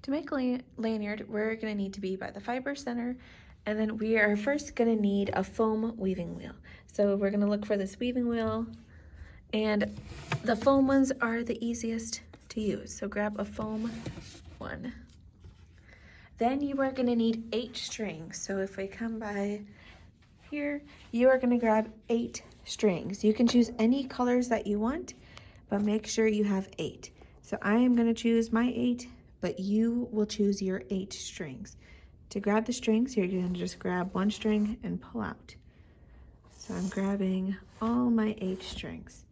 To make a lanyard, we're going to need to be by the fiber center, and then we are first going to need a foam weaving wheel. So we're going to look for this weaving wheel, and the foam ones are the easiest to use. So grab a foam one. Then you are going to need 8 strings. So if we come by here, you are going to grab 8 strings. You can choose any colors that you want, but make sure you have 8. So I am going to choose my 8, but you will choose your 8 strings. To grab the strings, you're going to just grab one string and pull out. So I'm grabbing all my 8 strings.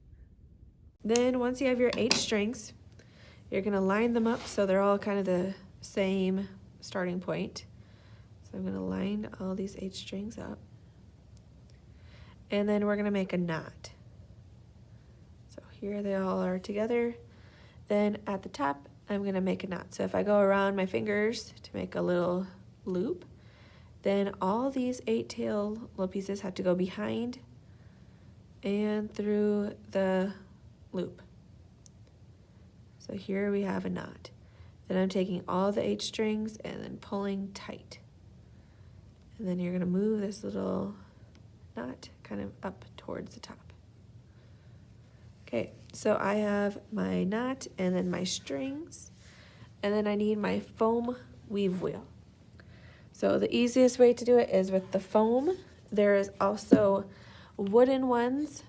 Then once you have your 8 strings, you're going to line them up so they're all kind of the same starting point. So I'm going to line all these 8 strings up. And then we're going to make a knot. So here they all are together. Then at the top, I'm going to make a knot. So if I go around my fingers to make a little loop, then all these 8 tail little pieces have to go behind and through the loop. So here we have a knot. Then I'm taking all the 8 strings and then pulling tight. And then you're going to move this little knot kind of up towards the top. Okay, so I have my knot and then my strings, and then I need my foam weave wheel. So the easiest way to do it is with the foam. There is also wooden ones.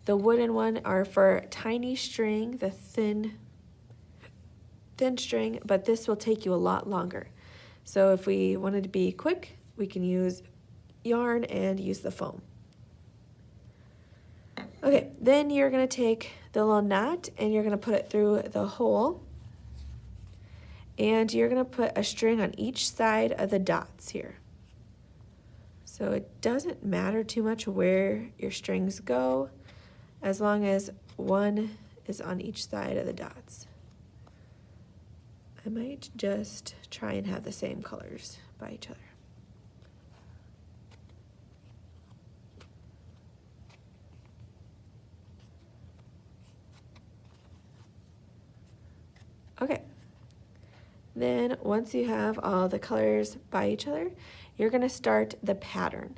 The wooden one are for tiny string, the thin string, but this will take you a lot longer. So if we wanted to be quick, we can use yarn and use the foam. Okay, then you're going to take the little knot and you're going to put it through the hole, and you're going to put a string on each side of the dots here. So it doesn't matter too much where your strings go, as long as one is on each side of the dots. I might just try and have the same colors by each other. Okay, then once you have all the colors by each other, you're going to start the pattern.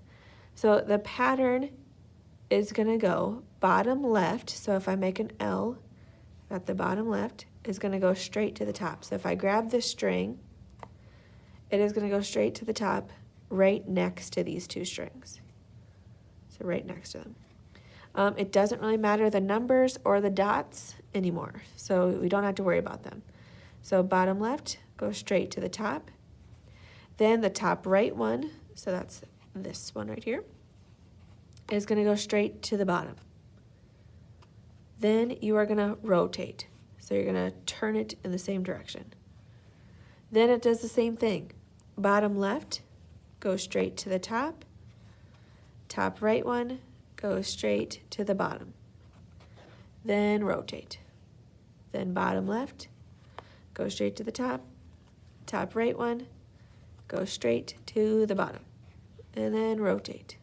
So the pattern is going to go bottom left. So if I make an L at the bottom left, is going to go straight to the top. So if I grab this string, it is going to go straight to the top right next to these 2 strings. So right next to them. It doesn't really matter the numbers or the dots anymore, so we don't have to worry about them. So bottom left, go straight to the top. Then the top right one, so that's this one right here, is going to go straight to the bottom. Then you are going to rotate. So you're going to turn it in the same direction. Then it does the same thing. Bottom left, go straight to the top. Top right one, go straight to the bottom. Then rotate. Then bottom left, go straight to the top. Top right one, go straight to the bottom. And then rotate.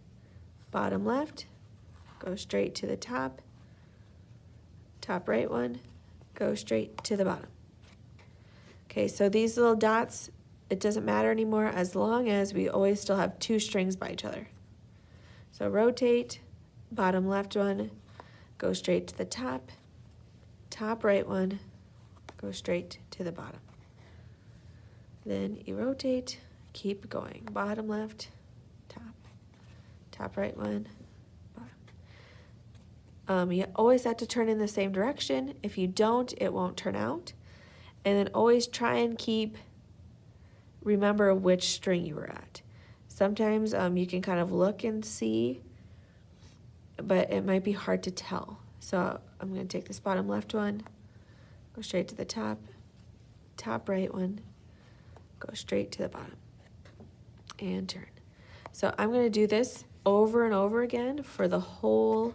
Bottom left, go straight to the top. Top right one, go straight to the bottom. Okay, so these little dots, it doesn't matter anymore as long as we always still have 2 strings by each other. So rotate, bottom left one, go straight to the top. Top right one, go straight to the bottom. Then you rotate, keep going. Bottom left, top. Top right one, bottom. You always have to turn in the same direction. If you don't, it won't turn out. And then always try and remember which string you were at. Sometimes you can kind of look and see, but it might be hard to tell. So I'm going to take this bottom left one, go straight to the top. Top right one, go straight to the bottom, and turn. So I'm going to do this over and over again for the whole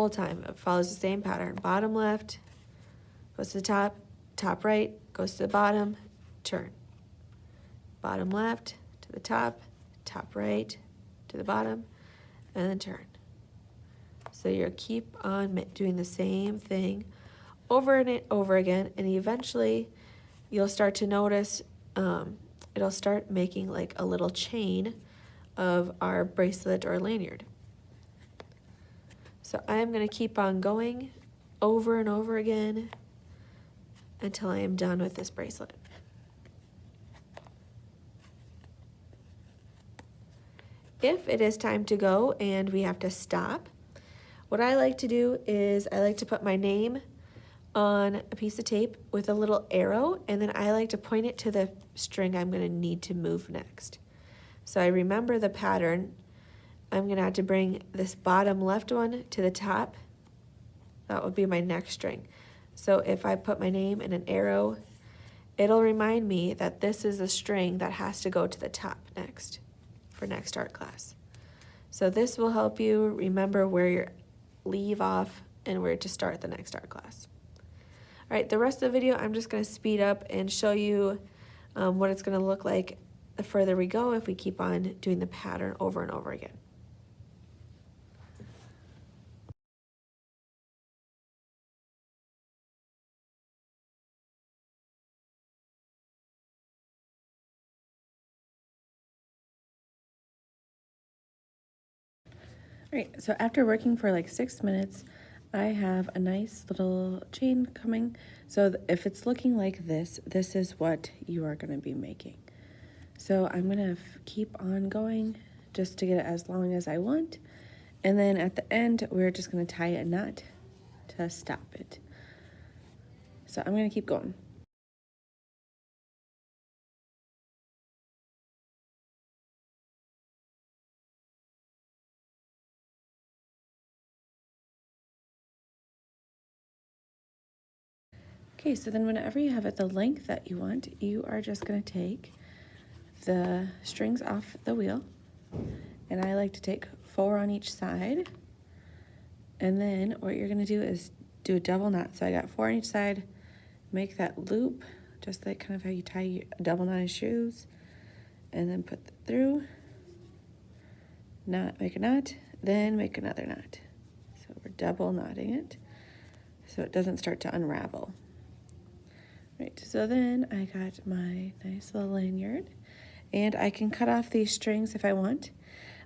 time. It follows the same pattern. Bottom left, goes to the top. Top right, goes to the bottom, turn. Bottom left, to the top. Top right, to the bottom, and then turn. So you keep on doing the same thing over and over again, and eventually you'll start to notice it'll start making like a little chain of our bracelet or lanyard. So I'm going to keep on going over and over again until I am done with this bracelet. If it is time to go and we have to stop, what I like to do is I like to put my name on a piece of tape with a little arrow, and then I like to point it to the string I'm going to need to move next. So I remember the pattern. I'm going to have to bring this bottom left one to the top. That would be my next string. So if I put my name and an arrow, it'll remind me that this is the string that has to go to the top next for next art class. So this will help you remember where you leave off and where to start the next art class. All right, the rest of the video, I'm just going to speed up and show you what it's going to look like the further we go if we keep on doing the pattern over and over again. All right, so after working for like 6 minutes, I have a nice little chain coming. So if it's looking like this, this is what you are going to be making. So I'm going to keep on going just to get it as long as I want. And then at the end, we're just going to tie a knot to stop it. So I'm going to keep going. Okay, so then whenever you have it the length that you want, you are just going to take the strings off the wheel. And I like to take 4 on each side. And then what you're going to do is do a double knot. So I got 4 on each side, make that loop, just like kind of how you tie a double knot in shoes, and then put it through, knot, make a knot, then make another knot. So we're double knotting it so it doesn't start to unravel. Right, so then I got my nice little lanyard, and I can cut off these strings if I want.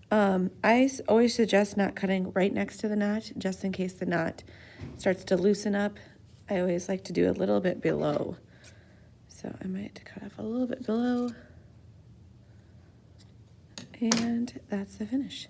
I always suggest not cutting right next to the knot, just in case the knot starts to loosen up. I always like to do a little bit below. So I might cut off a little bit below. And that's the finish.